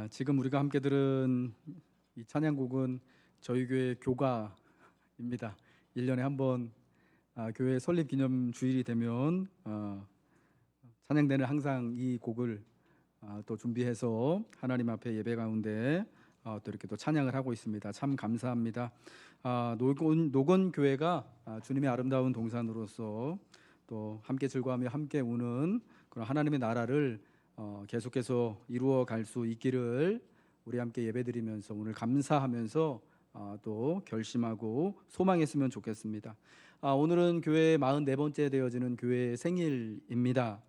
지금 우리가 함께 들은 이 찬양곡은 저희 교회 교가입니다. 1년에 한 번 교회 설립 기념 주일이 되면 찬양대는 항상 이 곡을 또 준비해서 하나님 앞에 예배 가운데 또 이렇게 또 찬양을 하고 있습니다. 참 감사합니다. 노건 교회가 주님의 아름다운 동산으로서 또 함께 즐거워하며 함께 우는 그런 하나님의 나라를 계속해서 이루어 갈 수 있기를 우리 함께 예배드리면서 오늘 감사하면서 또 결심하고 소망했으면 좋겠습니다. 오늘은 교회의 44번째 되어지는 교회의 생일입니다.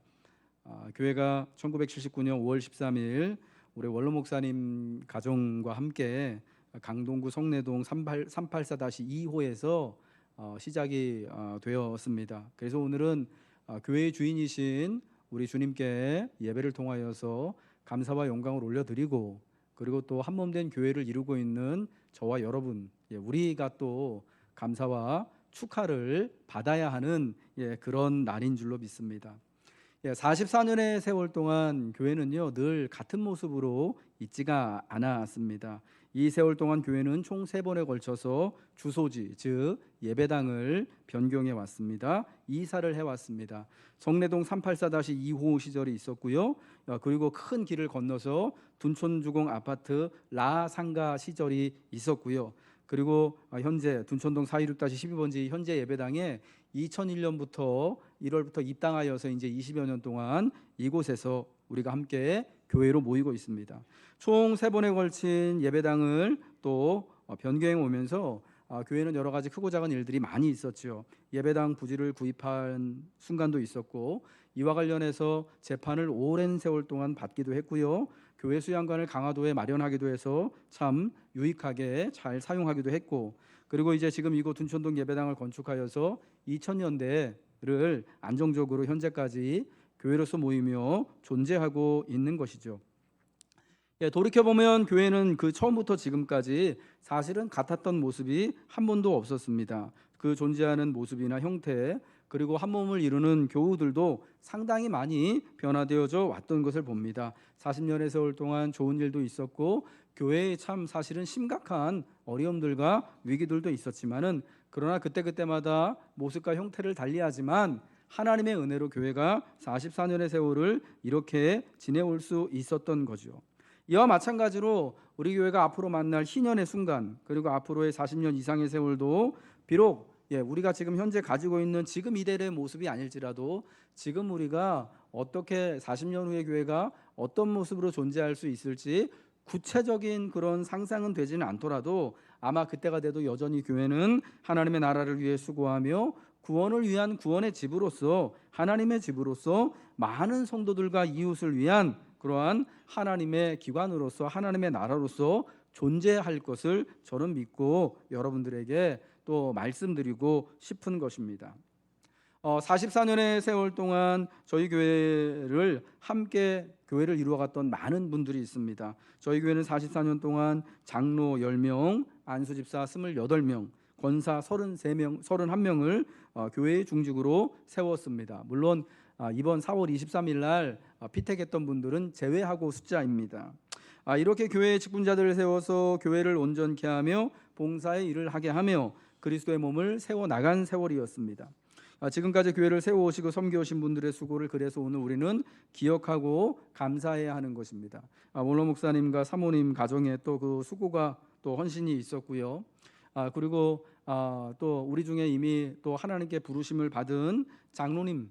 교회가 1979년 5월 13일 우리 원로 목사님 가정과 함께 강동구 성내동 384-2호에서 시작이 되었습니다. 그래서 오늘은 교회의 주인이신 우리 주님께 예배를 통하여서 감사와 영광을 올려드리고, 그리고 또 한몸된 교회를 이루고 있는 저와 여러분, 우리가 또 감사와 축하를 받아야 하는 그런 날인 줄로 믿습니다. 44년의 세월 동안 교회는요 늘 같은 모습으로 있지가 않았습니다. 이 세월 동안 교회는 총 3번에 걸쳐서 주소지, 즉 예배당을 변경해 왔습니다. 이사를 해왔습니다. 성내동 384-2호 시절이 있었고요. 그리고 큰 길을 건너서 둔촌주공 아파트 라상가 시절이 있었고요. 그리고 현재 둔촌동 426-12번지 현재 예배당에 2001년부터 1월부터 입당하여서 이제 20여 년 동안 이곳에서 우리가 함께 교회로 모이고 있습니다. 총 3번에 걸친 예배당을 또 변경해 오면서 교회는 여러 가지 크고 작은 일들이 많이 있었죠. 예배당 부지를 구입한 순간도 있었고, 이와 관련해서 재판을 오랜 세월 동안 받기도 했고요. 교회 수양관을 강화도에 마련하기도 해서 참 유익하게 잘 사용하기도 했고, 그리고 이제 지금 이곳 둔촌동 예배당을 건축하여서 2000년대를 안정적으로 현재까지 교회로서 모이며 존재하고 있는 것이죠. 돌이켜보면 교회는 그 처음부터 지금까지 사실은 같았던 모습이 한 번도 없었습니다. 그 존재하는 모습이나 형태, 그리고 한 몸을 이루는 교우들도 상당히 많이 변화되어져 왔던 것을 봅니다. 40년의 세월 동안 좋은 일도 있었고, 교회에 참 사실은 심각한 어려움들과 위기들도 있었지만은, 그러나 그때그때마다 모습과 형태를 달리하지만 하나님의 은혜로 교회가 44년의 세월을 이렇게 지내올 수 있었던 거죠. 이와 마찬가지로 우리 교회가 앞으로 만날 희년의 순간, 그리고 앞으로의 40년 이상의 세월도 비록 우리가 지금 현재 가지고 있는 지금 이대로의 모습이 아닐지라도, 지금 우리가 어떻게 40년 후의 교회가 어떤 모습으로 존재할 수 있을지 구체적인 그런 상상은 되지는 않더라도, 아마 그때가 돼도 여전히 교회는 하나님의 나라를 위해 수고하며 구원을 위한 구원의 집으로서, 하나님의 집으로서 많은 성도들과 이웃을 위한 그러한 하나님의 기관으로서, 하나님의 나라로서 존재할 것을 저는 믿고 여러분들에게 또 말씀드리고 싶은 것입니다. 44년의 세월 동안 저희 교회를 함께 교회를 이루어갔던 많은 분들이 있습니다. 저희 교회는 44년 동안 장로 10명, 안수집사 28명, 권사 31명을 교회의 중직으로 세웠습니다. 물론 이번 4월 23일 날 피택했던 분들은 제외하고 숫자입니다. 이렇게 교회의 직분자들을 세워서 교회를 온전케 하며 봉사의 일을 하게 하며 그리스도의 몸을 세워나간 세월이었습니다. 지금까지 교회를 세워오시고 섬겨오신 분들의 수고를 그래서 오늘 우리는 기억하고 감사해야 하는 것입니다. 원로 목사님과 사모님 가정에 또 그 수고가 또 헌신이 있었고요. 그리고 또 우리 중에 이미 또 하나님께 부르심을 받은 장로님,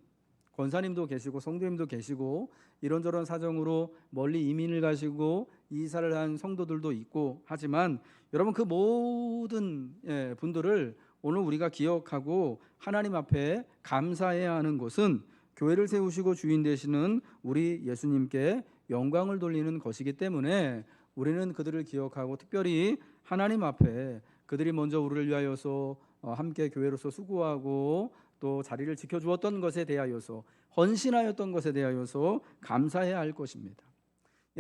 권사님도 계시고 성도님도 계시고, 이런저런 사정으로 멀리 이민을 가시고 이사를 한 성도들도 있고 하지만, 여러분 그 모든 분들을 오늘 우리가 기억하고 하나님 앞에 감사해야 하는 것은 교회를 세우시고 주인 되시는 우리 예수님께 영광을 돌리는 것이기 때문에, 우리는 그들을 기억하고 특별히 하나님 앞에 그들이 먼저 우리를 위하여서 함께 교회로서 수고하고 또 자리를 지켜주었던 것에 대하여서, 헌신하였던 것에 대하여서 감사해야 할 것입니다.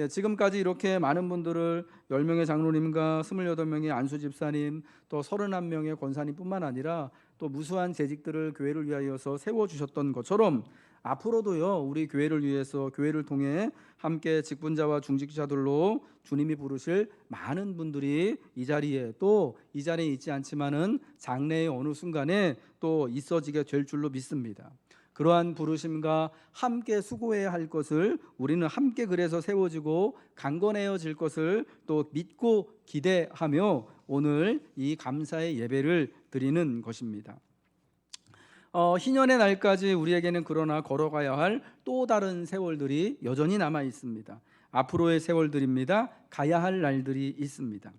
지금까지 이렇게 많은 분들을 10명의 장로님과 28명의 안수집사님, 또 31명의 권사님뿐만 아니라 또 무수한 재직들을 교회를 위하여서 세워주셨던 것처럼, 앞으로도요 우리 교회를 위해서 교회를 통해 함께 직분자와 중직자들로 주님이 부르실 많은 분들이 이 자리에 또 이 자리에 있지 않지만은 장래의 어느 순간에 또 있어지게 될 줄로 믿습니다. 그러한 부르심과 함께 수고해야 할 것을 우리는 함께 그래서 세워지고 강건해질 것을 또 믿고 기대하며 오늘 이 감사의 예배를 드리는 것입니다. 희년의 날까지 우리에게는 그러나 걸어가야 할 또 다른 세월들이 여전히 남아 있습니다. 앞으로의 세월들입니다. 가야 할 날들이 있습니다.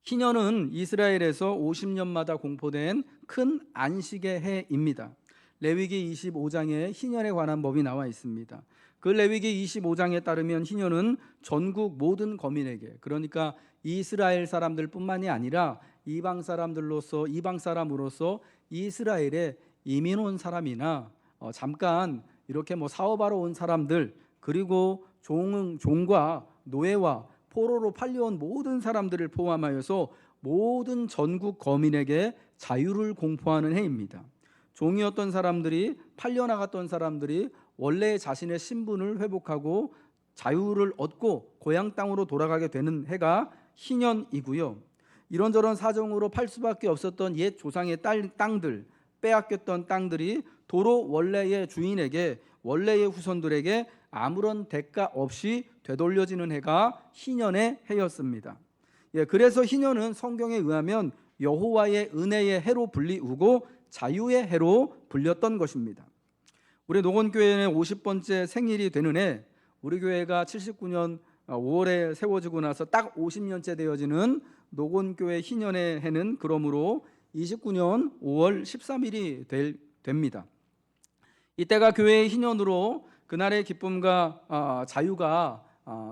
희년은 이스라엘에서 50년마다 공포된 큰 안식의 해입니다. 레위기 25장에 희년에 관한 법이 나와 있습니다. 그 레위기 25장에 따르면 희년은 전국 모든 거민에게, 그러니까 이스라엘 사람들뿐만이 아니라 이방 사람으로서 이스라엘에 이민 온 사람이나 잠깐 이렇게 사업하러 온 사람들, 그리고 종과 노예와 포로로 팔려온 모든 사람들을 포함하여서 모든 전국 거민에게 자유를 공포하는 해입니다. 종이었던 사람들이, 팔려나갔던 사람들이 원래 자신의 신분을 회복하고 자유를 얻고 고향 땅으로 돌아가게 되는 해가 희년이고요. 이런저런 사정으로 팔 수밖에 없었던 옛 조상의 땅들, 빼앗겼던 땅들이 도로 원래의 주인에게, 원래의 후손들에게 아무런 대가 없이 되돌려지는 해가 희년의 해였습니다. 그래서 희년은 성경에 의하면 여호와의 은혜의 해로 불리우고 자유의 해로 불렸던 것입니다. 우리 노건교회의 50번째 생일이 되는 해, 우리 교회가 79년 5월에 세워지고 나서 딱 50년째 되어지는 노건교회 희년의 해는 그러므로 29년 5월 13일이 됩니다. 이때가 교회의 희년으로 그날의 기쁨과 자유가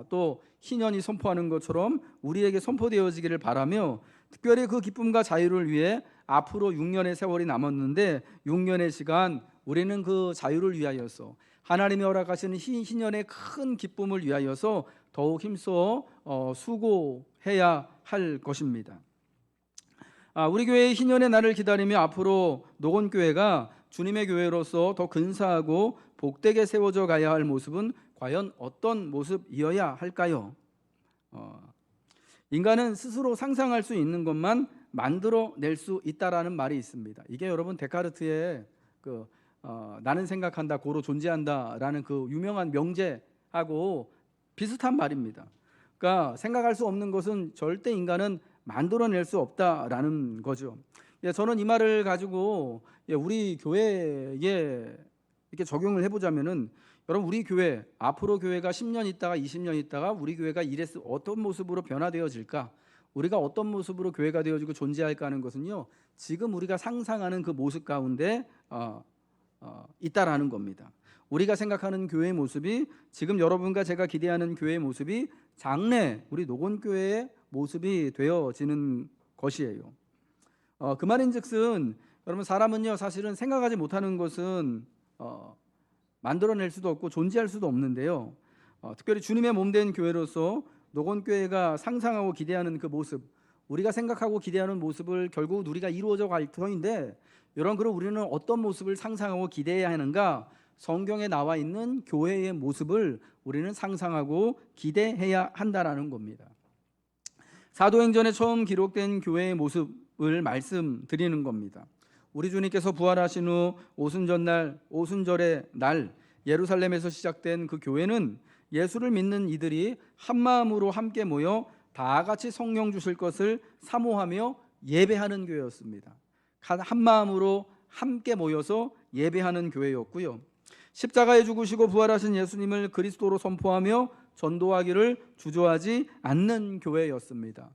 또 희년이 선포하는 것처럼 우리에게 선포되어지기를 바라며, 특별히 그 기쁨과 자유를 위해 앞으로 6년의 세월이 남았는데 6년의 시간 우리는 그 자유를 위하여서, 하나님이 허락하시는 희년의 큰 기쁨을 위하여서 더욱 힘써 수고해야 할 것입니다. 우리 교회의 희년의 날을 기다리며 앞으로 노건교회가 주님의 교회로서 더 근사하고 복되게 세워져 가야 할 모습은 과연 어떤 모습이어야 할까요? 인간은 스스로 상상할 수 있는 것만 만들어낼 수 있다라는 말이 있습니다. 이게 여러분 데카르트의 나는 생각한다 고로 존재한다라는 그 유명한 명제하고 비슷한 말입니다. 그러니까 생각할 수 없는 것은 절대 인간은 만들어낼 수 없다라는 거죠. 저는 이 말을 가지고 우리 교회에 이렇게 적용을 해보자면은, 여러분 우리 교회 앞으로 교회가 10년 있다가 20년 있다가 우리 교회가 어떤 모습으로 변화되어질까, 우리가 어떤 모습으로 교회가 되어지고 존재할까 하는 것은요 지금 우리가 상상하는 그 모습 가운데 있다라는 겁니다. 우리가 생각하는 교회의 모습이, 지금 여러분과 제가 기대하는 교회의 모습이 장래 우리 노건교회의 모습이 되어지는 것이에요. 그 말인즉슨 여러분 사람은요 사실은 생각하지 못하는 것은 만들어낼 수도 없고 존재할 수도 없는데요. 특별히 주님의 몸된 교회로서 노건교회가 상상하고 기대하는 그 모습, 우리가 생각하고 기대하는 모습을 결국 우리가 이루어져 갈 터인데, 그럼 우리는 어떤 모습을 상상하고 기대해야 하는가? 성경에 나와 있는 교회의 모습을 우리는 상상하고 기대해야 한다라는 겁니다. 사도행전에 처음 기록된 교회의 모습을 말씀드리는 겁니다. 우리 주님께서 부활하신 후 오순절의 날 예루살렘에서 시작된 그 교회는 예수를 믿는 이들이 한 마음으로 함께 모여 다 같이 성령 주실 것을 사모하며 예배하는 교회였습니다. 한 마음으로 함께 모여서 예배하는 교회였고요. 십자가에 죽으시고 부활하신 예수님을 그리스도로 선포하며 전도하기를 주저하지 않는 교회였습니다.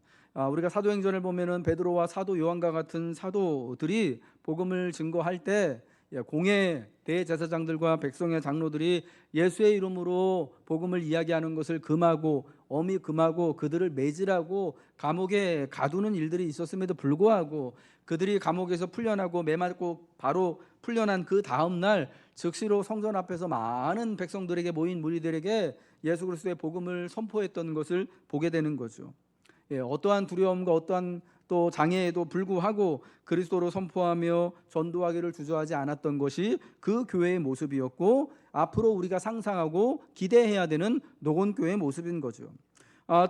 우리가 사도행전을 보면은 베드로와 사도 요한과 같은 사도들이 복음을 증거할 때 공회 대제사장들과 백성의 장로들이 예수의 이름으로 복음을 이야기하는 것을 엄히 금하고 그들을 매질하고 감옥에 가두는 일들이 있었음에도 불구하고 그들이 감옥에서 풀려나고 매맞고 바로 풀려난 그 다음 날 즉시로 성전 앞에서 많은 백성들에게 모인 무리들에게 예수 그리스도의 복음을 선포했던 것을 보게 되는 거죠. 어떠한 두려움과 어떠한 또 장애에도 불구하고 그리스도로 선포하며 전도하기를 주저하지 않았던 것이 그 교회의 모습이었고, 앞으로 우리가 상상하고 기대해야 되는 녹원교회의 모습인 거죠.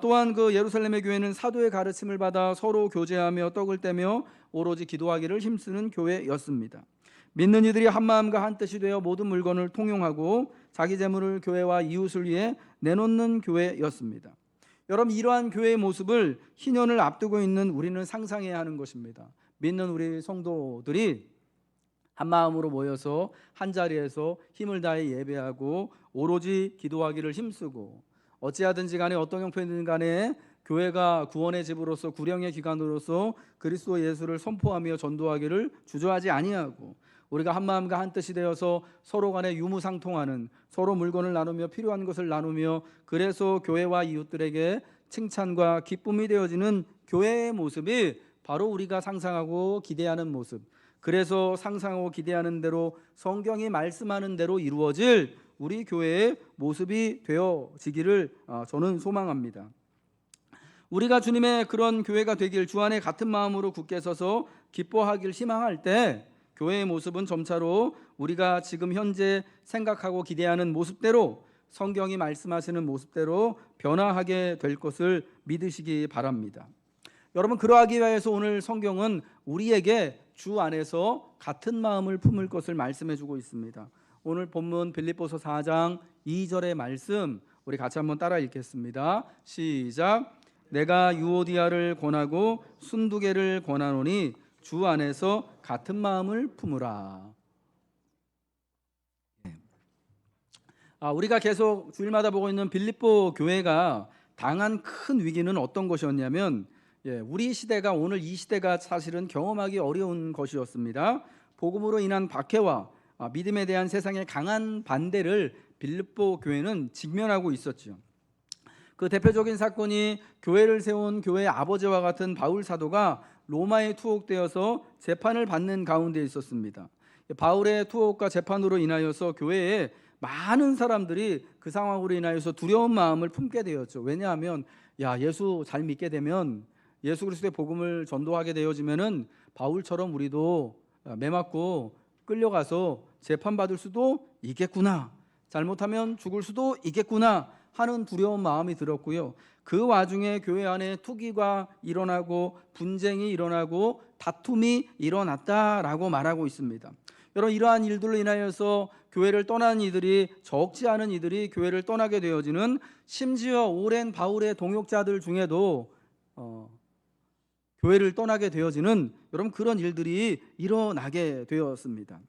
또한 그 예루살렘의 교회는 사도의 가르침을 받아 서로 교제하며 떡을 떼며 오로지 기도하기를 힘쓰는 교회였습니다. 믿는 이들이 한 마음과 한 뜻이 되어 모든 물건을 통용하고 자기 재물을 교회와 이웃을 위해 내놓는 교회였습니다. 여러분, 이러한 교회의 모습을 희년을 앞두고 있는 우리는 상상해야 하는 것입니다. 믿는 우리 성도들이 한 마음으로 모여서 한 자리에서 힘을 다해 예배하고 오로지 기도하기를 힘쓰고, 어찌하든지 간에 어떤 형편이든 간에 교회가 구원의 집으로서 구령의 기관으로서 그리스도 예수를 선포하며 전도하기를 주저하지 아니하고, 우리가 한 마음과 한 뜻이 되어서 서로 간에 유무상통하는, 서로 물건을 나누며 필요한 것을 나누며, 그래서 교회와 이웃들에게 칭찬과 기쁨이 되어지는 교회의 모습이 바로 우리가 상상하고 기대하는 모습, 그래서 상상하고 기대하는 대로 성경이 말씀하는 대로 이루어질 우리 교회의 모습이 되어지기를 저는 소망합니다. 우리가 주님의 그런 교회가 되길, 주 안에 같은 마음으로 굳게 서서 기뻐하길 희망할 때 교회의 모습은 점차로 우리가 지금 현재 생각하고 기대하는 모습대로, 성경이 말씀하시는 모습대로 변화하게 될 것을 믿으시기 바랍니다. 여러분, 그러하기 위해서 오늘 성경은 우리에게 주 안에서 같은 마음을 품을 것을 말씀해 주고 있습니다. 오늘 본문 빌립보서 4장 2절의 말씀 우리 같이 한번 따라 읽겠습니다. 시작. 내가 유오디아를 권하고 순두개를 권하노니 주 안에서 같은 마음을 품으라. 우리가 계속 주일마다 보고 있는 빌립보 교회가 당한 큰 위기는 어떤 것이었냐면, 우리 시대가, 오늘 이 시대가 사실은 경험하기 어려운 것이었습니다. 복음으로 인한 박해와 믿음에 대한 세상의 강한 반대를 빌립보 교회는 직면하고 있었죠. 그 대표적인 사건이 교회를 세운 교회의 아버지와 같은 바울 사도가 로마에 투옥되어서 재판을 받는 가운데 있었습니다. 바울의 투옥과 재판으로 인하여서 교회에 많은 사람들이 그 상황으로 인하여서 두려운 마음을 품게 되었죠. 왜냐하면 예수 잘 믿게 되면, 예수 그리스도의 복음을 전도하게 되어지면은 바울처럼 우리도 매 맞고 끌려가서 재판받을 수도 있겠구나, 잘못하면 죽을 수도 있겠구나 하는 두려운 마음이 들었고요. 그 와중에 교회 안에 투기가 일어나고 분쟁이 일어나고 다툼이 일어났다라고 말하고 있습니다. 여러분, 이러한 일들로 인하여서 교회를 떠난 이들이, 적지 않은 이들이 교회를 떠나게 되어지는, 심지어 오랜 바울의 동역자들 중에도 교회를 떠나게 되어지는, 여러분, 그런 일들이 일어나게 되었습니다.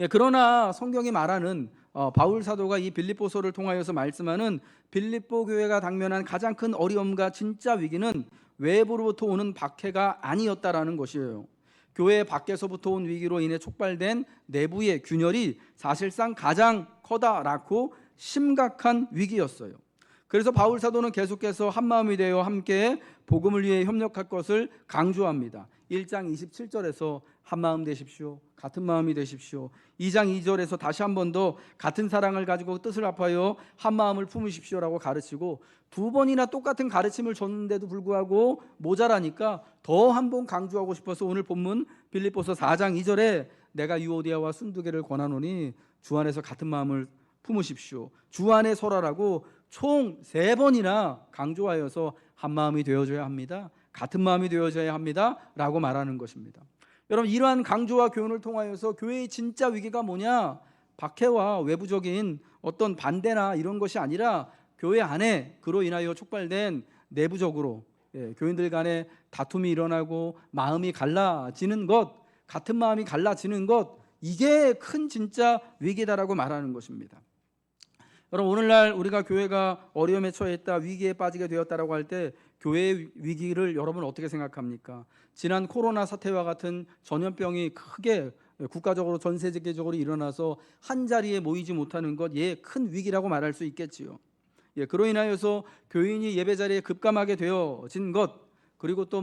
그러나 성경이 말하는 바울 사도가 이 빌립보서를 통하여서 말씀하는 빌립보 교회가 당면한 가장 큰 어려움과 진짜 위기는 외부로부터 오는 박해가 아니었다라는 것이에요. 교회 밖에서부터 온 위기로 인해 촉발된 내부의 균열이 사실상 가장 커다랗고 심각한 위기였어요. 그래서 바울 사도는 계속해서 한마음이 되어 함께 복음을 위해 협력할 것을 강조합니다. 1장 27절에서 한마음 되십시오, 같은 마음이 되십시오. 2장 2절에서 다시 한 번 더 같은 사랑을 가지고 뜻을 합하여 한 마음을 품으십시오라고 가르치고, 두 번이나 똑같은 가르침을 줬는데도 불구하고 모자라니까 더 한 번 강조하고 싶어서 오늘 본문 빌립보서 4장 2절에 내가 유오디아와 순두개를 권하노니 주 안에서 같은 마음을 품으십시오, 주 안에 서라라고 총 3번이나 강조하여서 한 마음이 되어줘야 합니다, 같은 마음이 되어져야 합니다 라고 말하는 것입니다. 여러분, 이러한 강조와 교훈을 통하여서 교회의 진짜 위기가 뭐냐? 박해와 외부적인 어떤 반대나 이런 것이 아니라 교회 안에 그로 인하여 촉발된 내부적으로 교인들 간에 다툼이 일어나고 마음이 갈라지는 것, 같은 마음이 갈라지는 것, 이게 큰 진짜 위기다라고 말하는 것입니다. 여러분, 오늘날 우리가 교회가 어려움에 처했다, 위기에 빠지게 되었다라고 할 때 교회의 위기를 여러분 어떻게 생각합니까? 지난 코로나 사태와 같은 전염병이 크게 국가적으로 전 세계적으로 일어나서 한 자리에 모이지 못하는 것, 큰 위기라고 말할 수 있겠지요. 그로 인하여서 교인이 예배 자리에 급감하게 되어진 것, 그리고 또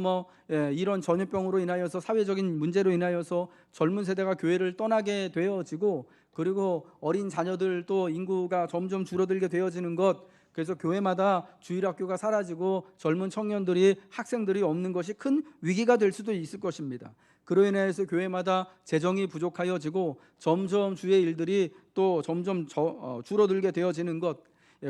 이런 전염병으로 인하여서 사회적인 문제로 인하여서 젊은 세대가 교회를 떠나게 되어지고, 그리고 어린 자녀들 또 인구가 점점 줄어들게 되어지는 것, 그래서 교회마다 주일학교가 사라지고 젊은 청년들이 학생들이 없는 것이 큰 위기가 될 수도 있을 것입니다. 그로 인해서 교회마다 재정이 부족하여지고 점점 주의 일들이 또 점점 줄어들게 되어지는 것.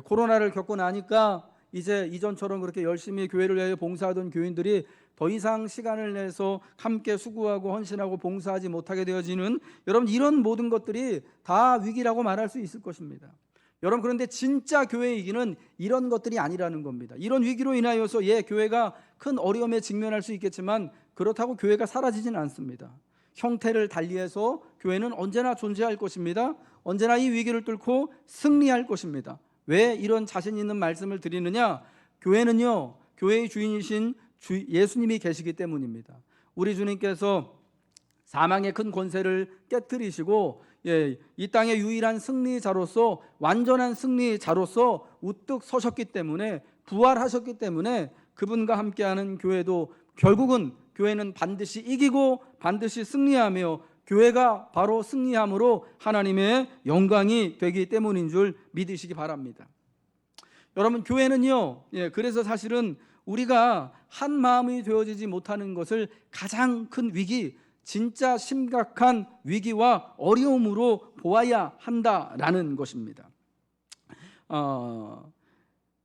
코로나를 겪고 나니까 이제 이전처럼 그렇게 열심히 교회를 위해 봉사하던 교인들이 더 이상 시간을 내서 함께 수고하고 헌신하고 봉사하지 못하게 되어지는, 여러분, 이런 모든 것들이 다 위기라고 말할 수 있을 것입니다. 여러분, 그런데 진짜 교회의 위기는 이런 것들이 아니라는 겁니다. 이런 위기로 인하여서 교회가 큰 어려움에 직면할 수 있겠지만 그렇다고 교회가 사라지지는 않습니다. 형태를 달리해서 교회는 언제나 존재할 것입니다. 언제나 이 위기를 뚫고 승리할 것입니다. 왜 이런 자신 있는 말씀을 드리느냐? 교회는요, 교회의 주인이신 예수님이 계시기 때문입니다. 우리 주님께서 사망의 큰 권세를 깨뜨리시고 이 땅의 유일한 승리자로서, 완전한 승리자로서 우뚝 서셨기 때문에, 부활하셨기 때문에 그분과 함께하는 교회도 결국은 교회는 반드시 이기고 반드시 승리하며, 교회가 바로 승리함으로 하나님의 영광이 되기 때문인 줄 믿으시기 바랍니다. 여러분, 교회는요, 그래서 사실은 우리가 한 마음이 되어지지 못하는 것을 가장 큰 위기, 진짜 심각한 위기와 어려움으로 보아야 한다라는 것입니다.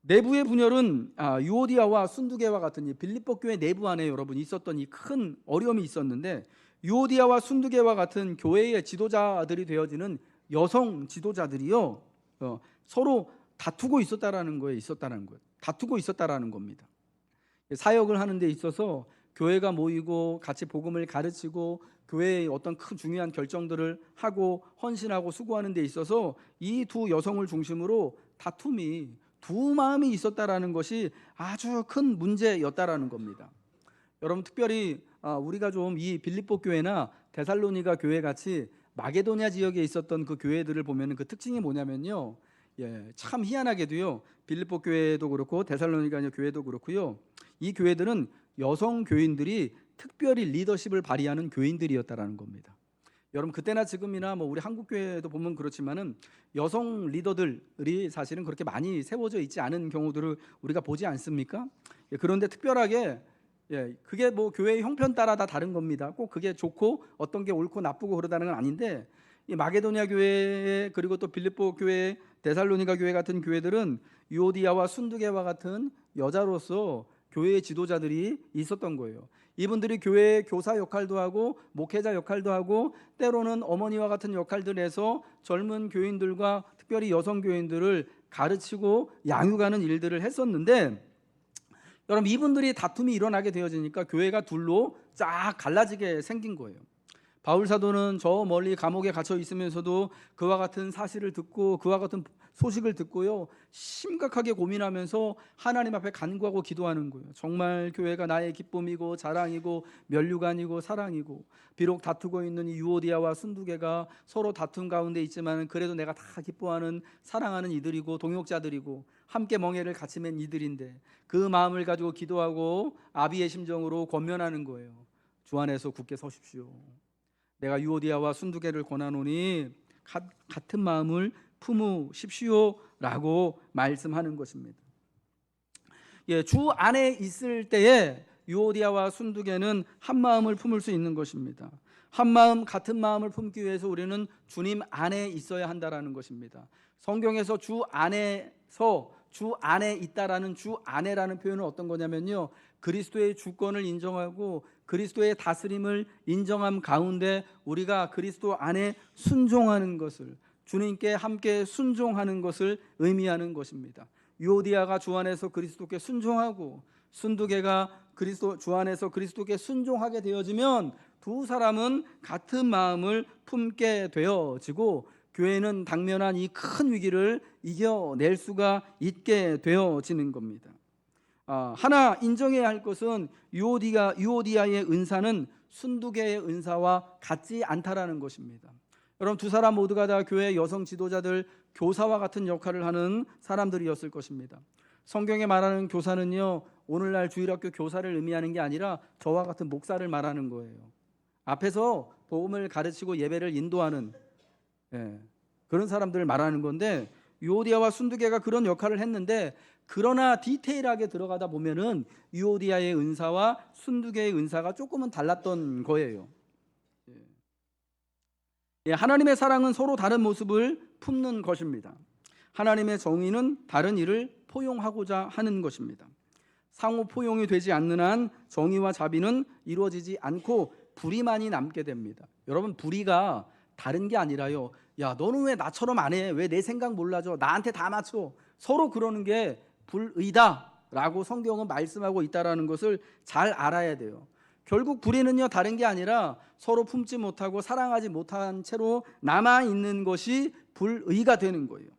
내부의 분열은 유오디아와 순두계와 같은 이 빌립보 교회 내부 안에 여러분 있었던 이 큰 어려움이 있었는데, 유오디아와 순두계와 같은 교회의 지도자들이 되어지는 여성 지도자들이요, 서로 다투고 있었다라는 거예요. 다투고 있었다라는 겁니다. 사역을 하는 데 있어서 교회가 모이고 같이 복음을 가르치고 교회의 어떤 큰 중요한 결정들을 하고 헌신하고 수고하는 데 있어서 이 두 여성을 중심으로 다툼이, 두 마음이 있었다라는 것이 아주 큰 문제였다라는 겁니다. 여러분, 특별히 우리가 좀 이 빌립보 교회나 데살로니가 교회 같이 마게도냐 지역에 있었던 그 교회들을 보면 그 특징이 뭐냐면요, 참 희한하게도요, 빌립보 교회도 그렇고 데살로니가 교회도 그렇고요, 이 교회들은 여성 교인들이 특별히 리더십을 발휘하는 교인들이었다라는 겁니다. 여러분, 그때나 지금이나 우리 한국 교회도 보면 그렇지만은 여성 리더들이 사실은 그렇게 많이 세워져 있지 않은 경우들을 우리가 보지 않습니까? 그런데 특별하게 그게 교회의 형편 따라 다 다른 겁니다. 꼭 그게 좋고 어떤 게 옳고 나쁘고 그러다는 건 아닌데, 이 마게도냐 교회 그리고 또 빌립보 교회, 데살로니가 교회 같은 교회들은 유오디아와 순두계와 같은 여자로서 교회의 지도자들이 있었던 거예요. 이분들이 교회의 교사 역할도 하고 목회자 역할도 하고 때로는 어머니와 같은 역할들에서 젊은 교인들과 특별히 여성 교인들을 가르치고 양육하는 일들을 했었는데, 여러분, 이분들이 다툼이 일어나게 되어지니까 교회가 둘로 쫙 갈라지게 생긴 거예요. 바울 사도는 저 멀리 감옥에 갇혀 있으면서도 그와 같은 사실을 듣고 그와 같은 소식을 듣고요, 심각하게 고민하면서 하나님 앞에 간구하고 기도하는 거예요. 정말 교회가 나의 기쁨이고 자랑이고 면류관이고 사랑이고, 비록 다투고 있는 이 유오디아와 순두계가 서로 다툼 가운데 있지만 그래도 내가 다 기뻐하는 사랑하는 이들이고 동역자들이고 함께 멍에를 같이 맨 이들인데, 그 마음을 가지고 기도하고 아비의 심정으로 권면하는 거예요. 주 안에서 굳게 서십시오. 내가 유오디아와 순두계를 권하노니 같은 마음을 품으십시오라고 말씀하는 것입니다. 주 안에 있을 때에 유오디아와 순두계는 한 마음을 품을 수 있는 것입니다. 한 마음, 같은 마음을 품기 위해서 우리는 주님 안에 있어야 한다라는 것입니다. 성경에서 주 안에서, 주 안에 있다라는 주 안에라는 표현은 어떤 거냐면요, 그리스도의 주권을 인정하고 그리스도의 다스림을 인정함 가운데 우리가 그리스도 안에 순종하는 것을, 주님께 함께 순종하는 것을 의미하는 것입니다. 유오디아가 주 안에서 그리스도께 순종하고 순두계가 주 안에서 그리스도께 순종하게 되어지면 두 사람은 같은 마음을 품게 되어지고 교회는 당면한 이 큰 위기를 이겨낼 수가 있게 되어지는 겁니다. 하나 인정해야 할 것은 유오디아의 은사는 순두계의 은사와 같지 않다라는 것입니다. 여러분, 두 사람 모두가 다 교회 여성 지도자들, 교사와 같은 역할을 하는 사람들이었을 것입니다. 성경에 말하는 교사는요, 오늘날 주일학교 교사를 의미하는 게 아니라 저와 같은 목사를 말하는 거예요. 앞에서 복음을 가르치고 예배를 인도하는 그런 사람들을 말하는 건데, 유오디아와 순두계가 그런 역할을 했는데, 그러나 디테일하게 들어가다 보면은 유오디아의 은사와 순두계의 은사가 조금은 달랐던 거예요. 하나님의 사랑은 서로 다른 모습을 품는 것입니다. 하나님의 정의는 다른 이를 포용하고자 하는 것입니다. 상호 포용이 되지 않는 한 정의와 자비는 이루어지지 않고 불의만이 남게 됩니다. 여러분, 불의가 다른 게 아니라요, 야 너는 왜 나처럼 안 해? 왜 내 생각 몰라줘? 나한테 다 맞춰. 서로 그러는 게 불의다라고 성경은 말씀하고 있다라는 것을 잘 알아야 돼요. 결국 불의는요, 다른 게 아니라 서로 품지 못하고 사랑하지 못한 채로 남아있는 것이 불의가 되는 거예요.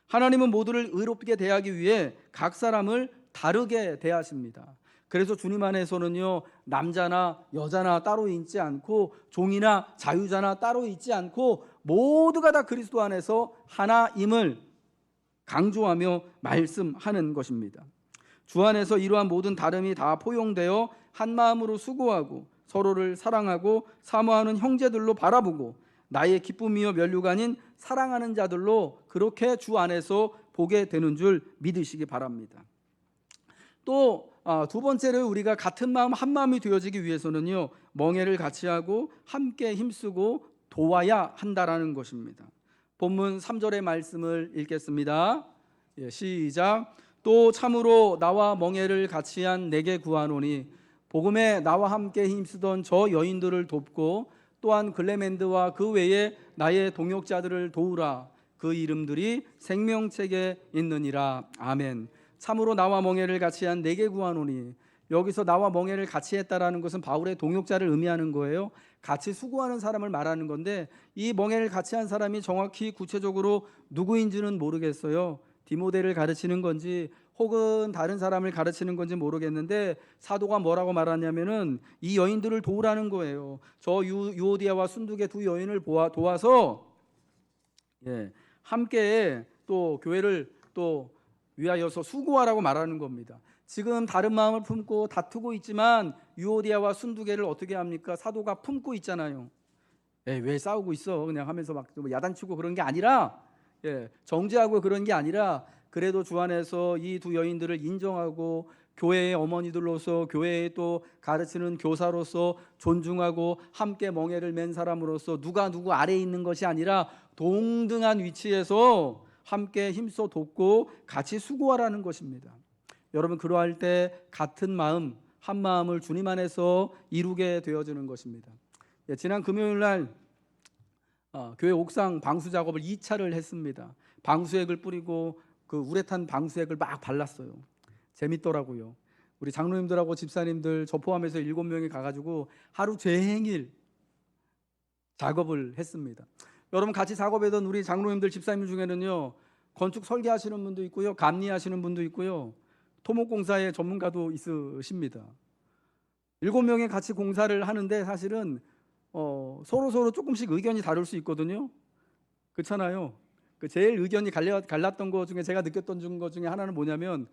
하나님은 모두를 의롭게 대하기 위해 각 사람을 다르게 대하십니다. 그래서 주님 안에서는요, 남자나 여자나 따로 있지 않고 종이나 자유자나 따로 있지 않고 모두가 다 그리스도 안에서 하나임을 강조하며 말씀하는 것입니다. 주 안에서 이러한 모든 다름이 다 포용되어 한 마음으로 수고하고 서로를 사랑하고 사모하는 형제들로 바라보고 나의 기쁨이요 면류가 아닌 사랑하는 자들로 그렇게 주 안에서 보게 되는 줄 믿으시기 바랍니다. 또 두 번째로 우리가 같은 마음 한 마음이 되어지기 위해서는요, 멍에를 같이 하고 함께 힘쓰고 도와야 한다라는 것입니다. 본문 3절의 말씀을 읽겠습니다. 시작. 또 참으로 나와 멍에를 같이 한 내게 구하노니 복음에 나와 함께 힘쓰던 저 여인들을 돕고 또한 글레멘드와 그 외에 나의 동역자들을 도우라. 그 이름들이 생명책에 있느니라. 아멘. 참으로 나와 멍에를 같이 한 내게 구하노니, 여기서 나와 멍에를 같이 했다라는 것은 바울의 동역자를 의미하는 거예요. 같이 수고하는 사람을 말하는 건데, 이 멍에를 같이 한 사람이 정확히 구체적으로 누구인지는 모르겠어요. 디모데를 가르치는 건지 혹은 다른 사람을 가르치는 건지 모르겠는데, 사도가 뭐라고 말하냐면은 이 여인들을 도우라는 거예요. 저 유오디아와 순두계 두 여인을 도와서 함께 또 교회를 또 위하여서 수고하라고 말하는 겁니다. 지금 다른 마음을 품고 다투고 있지만 유오디아와 순두계를 어떻게 합니까? 사도가 품고 있잖아요. 왜 싸우고 있어? 그냥 하면서 막 야단치고 그런 게 아니라, 정죄하고 그런 게 아니라, 그래도 주 안에서 이 두 여인들을 인정하고 교회의 어머니들로서, 교회에 또 가르치는 교사로서 존중하고 함께 멍에를 맨 사람으로서 누가 누구 아래에 있는 것이 아니라 동등한 위치에서 함께 힘써 돕고 같이 수고하라는 것입니다. 여러분, 그러할 때 같은 마음, 한 마음을 주님 안에서 이루게 되어지는 것입니다. 지난 금요일 날 교회 옥상 방수 작업을 2차를 했습니다. 방수액을 뿌리고 그 우레탄 방수액을 막 발랐어요. 재밌더라고요. 우리 장로님들하고 집사님들 저 포함해서 7명이 가가지고 하루 종일 작업을 했습니다. 여러분, 같이 작업했던 우리 장로님들 집사님 중에는요, 건축 설계하시는 분도 있고요, 감리하시는 분도 있고요, 토목공사의 전문가도 있으십니다. 7명이 같이 공사를 하는데 사실은 서로 조금씩 의견이 다를 수 있거든요. 그렇잖아요. 그 제일 의견이 갈랐던 것 중에 제가 느꼈던 것 중에 하나는 뭐냐면,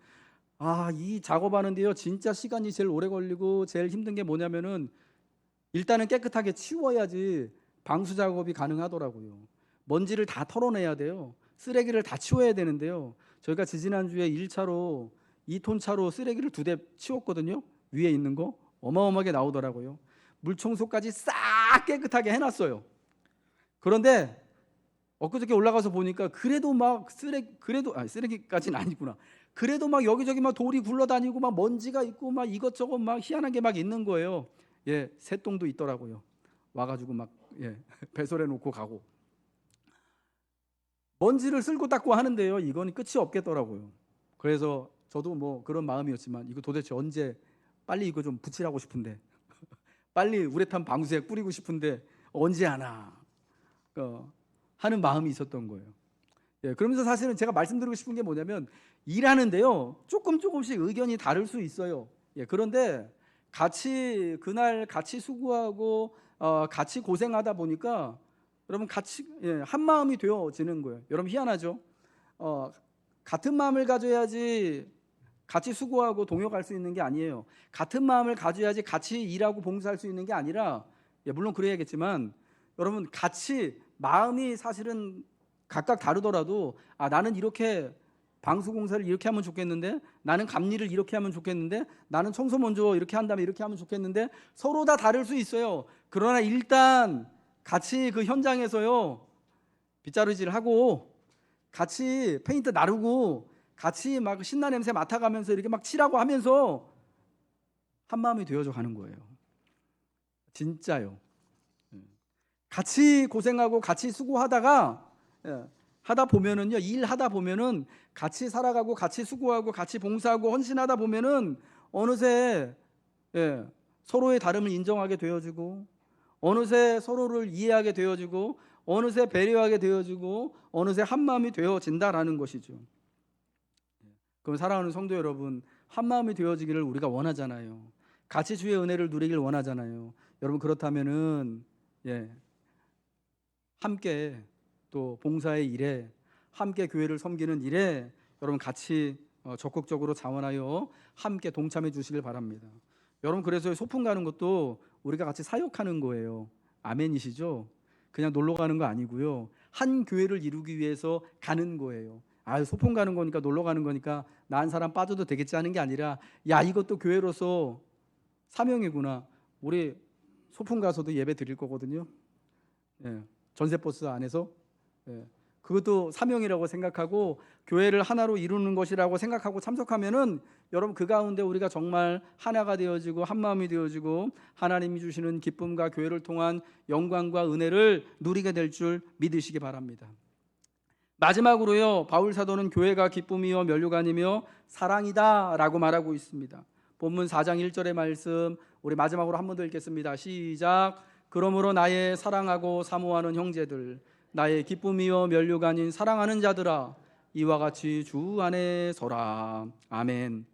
이 작업하는데요, 진짜 시간이 제일 오래 걸리고 제일 힘든 게 뭐냐면은 일단은 깨끗하게 치워야지 방수 작업이 가능하더라고요. 먼지를 다 털어내야 돼요. 쓰레기를 다 치워야 되는데요, 저희가 지지난주에 1차로 2톤 차로 쓰레기를 2대 치웠거든요. 위에 있는 거 어마어마하게 나오더라고요. 물청소까지 싹 깨끗하게 해놨어요. 그런데 엊그저께 올라가서 보니까 그래도 막 쓰레기까지는 아니구나. 그래도 막 여기저기 막 돌이 굴러다니고 막 먼지가 있고 막 이것저것 막 희한한 게 막 있는 거예요. 새똥도 있더라고요. 와가지고 막 배설해 놓고 가고. 먼지를 쓸고 닦고 하는데요, 이건 끝이 없겠더라고요. 그래서 저도 뭐 그런 마음이었지만, 이거 도대체 언제 빨리 이거 좀 붙이라고 싶은데 빨리 우레탄 방수액 뿌리고 싶은데 언제 하나 하는 마음이 있었던 거예요. 그러면서 사실은 제가 말씀드리고 싶은 게 뭐냐면, 일하는데요, 조금씩 의견이 다를 수 있어요. 그런데 그날 같이 수고하고 같이 고생하다 보니까 여러분 같이 한 마음이 되어지는 거예요. 여러분, 희한하죠? 같은 마음을 가져야지 같이 수고하고 동역할 수 있는 게 아니에요. 같은 마음을 가져야지 같이 일하고 봉사할 수 있는 게 아니라, 물론 그래야겠지만 여러분, 마음이 사실은 각각 다르더라도 나는 이렇게 방수공사를 이렇게 하면 좋겠는데, 나는 감리를 이렇게 하면 좋겠는데, 나는 청소 먼저 이렇게 한 다음에 이렇게 하면 좋겠는데, 서로 다 다를 수 있어요. 그러나 일단 같이 그 현장에서요, 빗자루질을 하고 같이 페인트 나르고 같이 막 신나 냄새 맡아가면서 이렇게 막 칠하고 하면서 한 마음이 되어져 가는 거예요. 진짜요. 같이 고생하고 같이 수고하다가 하다 보면은요, 일하다 보면은 같이 살아가고 같이 수고하고 같이 봉사하고 헌신하다 보면은 어느새 서로의 다름을 인정하게 되어지고, 어느새 서로를 이해하게 되어지고, 어느새 배려하게 되어지고, 어느새 한 마음이 되어진다라는 것이죠. 그럼 사랑하는 성도 여러분, 한 마음이 되어지기를 우리가 원하잖아요. 같이 주의 은혜를 누리길 원하잖아요. 여러분, 그렇다면은 함께 또 봉사의 일에, 함께 교회를 섬기는 일에 여러분 같이 적극적으로 자원하여 함께 동참해 주시길 바랍니다. 여러분, 그래서 소풍 가는 것도 우리가 같이 사역하는 거예요. 아멘이시죠? 그냥 놀러 가는 거 아니고요, 한 교회를 이루기 위해서 가는 거예요. 소풍 가는 거니까, 놀러 가는 거니까 나 한 사람 빠져도 되겠지 하는 게 아니라, 이것도 교회로서 사명이구나. 우리 소풍 가서도 예배 드릴 거거든요. 전세버스 안에서 그것도 사명이라고 생각하고 교회를 하나로 이루는 것이라고 생각하고 참석하면은 여러분, 그 가운데 우리가 정말 하나가 되어지고 한 마음이 되어지고 하나님이 주시는 기쁨과 교회를 통한 영광과 은혜를 누리게 될 줄 믿으시기 바랍니다. 마지막으로요, 바울 사도는 교회가 기쁨이요 면류관이며 사랑이다 라고 말하고 있습니다. 본문 4장 1절의 말씀 우리 마지막으로 한 번 더 읽겠습니다. 시작. 그러므로 나의 사랑하고 사모하는 형제들, 나의 기쁨이요 면류관인 사랑하는 자들아, 이와 같이 주 안에 서라. 아멘.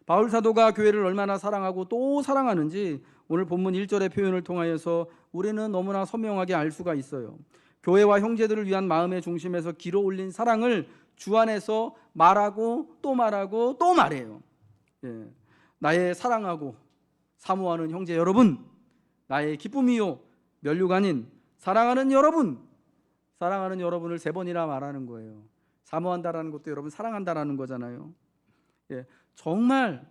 바울 사도가 교회를 얼마나 사랑하고 또 사랑하는지 오늘 본문 1절의 표현을 통하여서 우리는 너무나 선명하게 알 수가 있어요. 교회와 형제들을 위한 마음의 중심에서 길어 올린 사랑을 주 안에서 말하고 또 말하고 또 말해요. 나의 사랑하고 사모하는 형제 여러분, 나의 기쁨이요 면류관인 사랑하는 여러분, 사랑하는 여러분을 3번이나 말하는 거예요. 사모한다라는 것도 여러분 사랑한다라는 거잖아요. 정말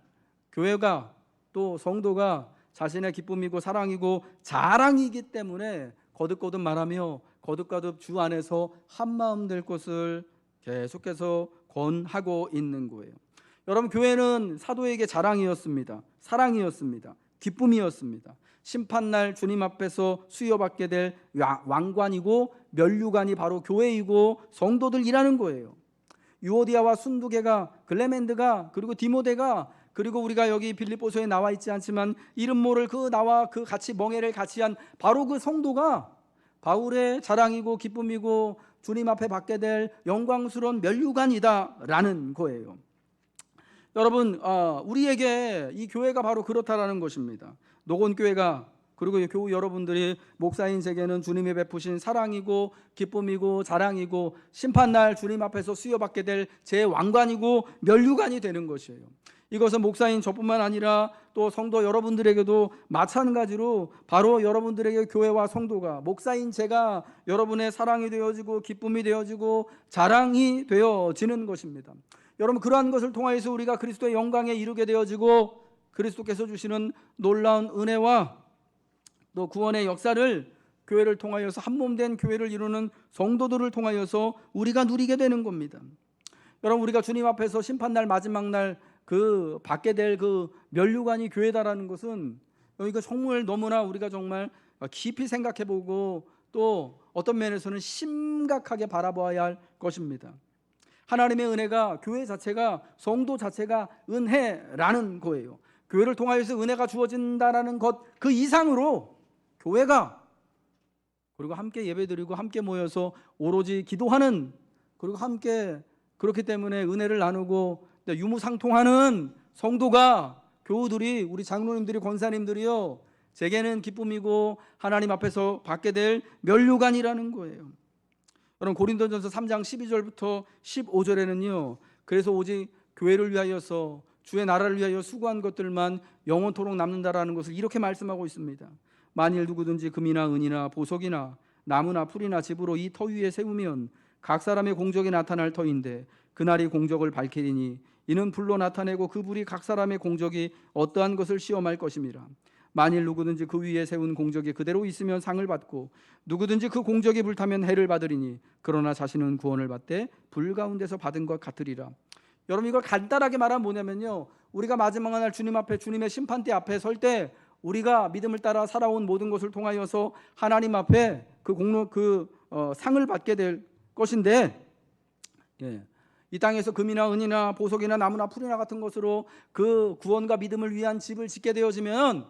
교회가 또 성도가 자신의 기쁨이고 사랑이고 자랑이기 때문에 거듭거듭 말하며 거듭거듭 주 안에서 한마음 될 것을 계속해서 권하고 있는 거예요. 여러분, 교회는 사도에게 자랑이었습니다. 사랑이었습니다. 기쁨이었습니다. 심판날 주님 앞에서 수여받게 될 왕관이고 면류관이 바로 교회이고 성도들이라는 거예요. 유오디아와 순두개가, 글레멘드가, 그리고 디모데가, 그리고 우리가 여기 빌립보서에 나와 있지 않지만 이름 모를 그 나와 그 같이 멍에를 같이 한 바로 그 성도가 바울의 자랑이고 기쁨이고 주님 앞에 받게 될 영광스러운 면류관이다라는 거예요. 여러분, 우리에게 이 교회가 바로 그렇다라는 것입니다. 노건교회가, 그리고 교우 여러분들이 목사인 제게는 주님이 베푸신 사랑이고 기쁨이고 자랑이고 심판날 주님 앞에서 수여받게 될 제 왕관이고 면류관이 되는 것이에요. 이것은 목사인 저뿐만 아니라 또 성도 여러분들에게도 마찬가지로 바로 여러분들에게 교회와 성도가, 목사인 제가 여러분의 사랑이 되어지고 기쁨이 되어지고 자랑이 되어지는 것입니다. 여러분, 그러한 것을 통하여서 우리가 그리스도의 영광에 이르게 되어지고 그리스도께서 주시는 놀라운 은혜와 또 구원의 역사를 교회를 통하여서 한몸된 교회를 이루는 성도들을 통하여서 우리가 누리게 되는 겁니다. 여러분, 우리가 주님 앞에서 심판날 마지막 날 그 받게 될 그 면류관이 교회다라는 것은 이거 정말 너무나 우리가 정말 깊이 생각해보고 또 어떤 면에서는 심각하게 바라봐야 할 것입니다. 하나님의 은혜가, 교회 자체가, 성도 자체가 은혜라는 거예요. 교회를 통하여서 은혜가 주어진다라는 것 그 이상으로 교회가, 그리고 함께 예배드리고 함께 모여서 오로지 기도하는, 그리고 함께 그렇기 때문에 은혜를 나누고 유무상통하는 성도가, 교우들이, 우리 장로님들이, 권사님들이요, 제게는 기쁨이고 하나님 앞에서 받게 될 면류관이라는 거예요. 여러분, 고린도전서 3장 12절부터 15절에는요, 그래서 오직 교회를 위하여서 주의 나라를 위하여 수고한 것들만 영원토록 남는다라는 것을 이렇게 말씀하고 있습니다. 만일 누구든지 금이나 은이나 보석이나 나무나 풀이나 집으로 이 터 위에 세우면 각 사람의 공적이 나타날 터인데 그날이 공적을 밝히리니 이는 불로 나타내고 그 불이 각 사람의 공적이 어떠한 것을 시험할 것임이라. 만일 누구든지 그 위에 세운 공적이 그대로 있으면 상을 받고 누구든지 그 공적이 불타면 해를 받으리니 그러나 자신은 구원을 받되 불 가운데서 받은 것 같으리라. 여러분, 이걸 간단하게 말하면 뭐냐면요, 우리가 마지막 날 주님 앞에, 주님의 심판대 앞에 설 때 우리가 믿음을 따라 살아온 모든 것을 통하여서 하나님 앞에 상을 받게 될 것인데, 이 땅에서 금이나 은이나 보석이나 나무나 풀이나 같은 것으로 그 구원과 믿음을 위한 집을 짓게 되어지면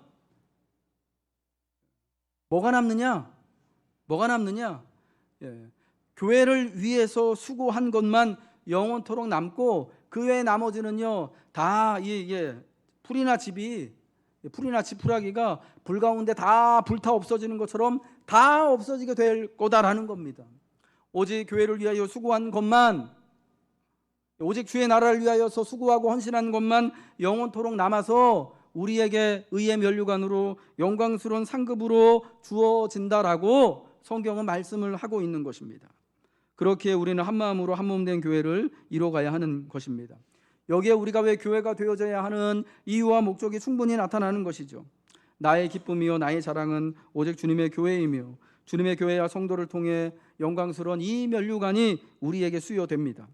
뭐가 남느냐? 교회를 위해서 수고한 것만 영원토록 남고 그 외의 나머지는요 다 풀이나 지푸라기가 불 가운데 다 불타 없어지는 것처럼 다 없어지게 될 거다라는 겁니다. 오직 교회를 위하여 수고한 것만, 오직 주의 나라를 위하여서 수고하고 헌신한 것만 영원토록 남아서 우리에게 의의 면류관으로 영광스러운 상급으로 주어진다라고 성경은 말씀을 하고 있는 것입니다. 그렇기에 우리는 한 마음으로 한 몸 된 교회를 이뤄가야 하는 것입니다. 여기에 우리가 왜 교회가 되어져야 하는 이유와 목적이 충분히 나타나는 것이죠. 나의 기쁨이요 나의 자랑은 오직 주님의 교회이며 주님의 교회와 성도를 통해 영광스러운 이 면류관이 우리에게 수여됩니다.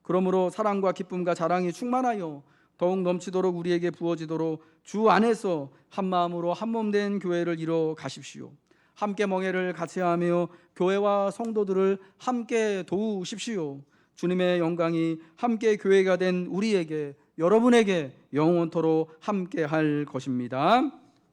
그러므로 사랑과 기쁨과 자랑이 충만하여 더욱 넘치도록 우리에게 부어지도록 주 안에서 한 마음으로 한 몸 된 교회를 이뤄 가십시오. 함께 멍에를 같이 하며 교회와 성도들을 함께 도우십시오. 주님의 영광이 함께 교회가 된 우리에게, 여러분에게 영원토록 함께 할 것입니다.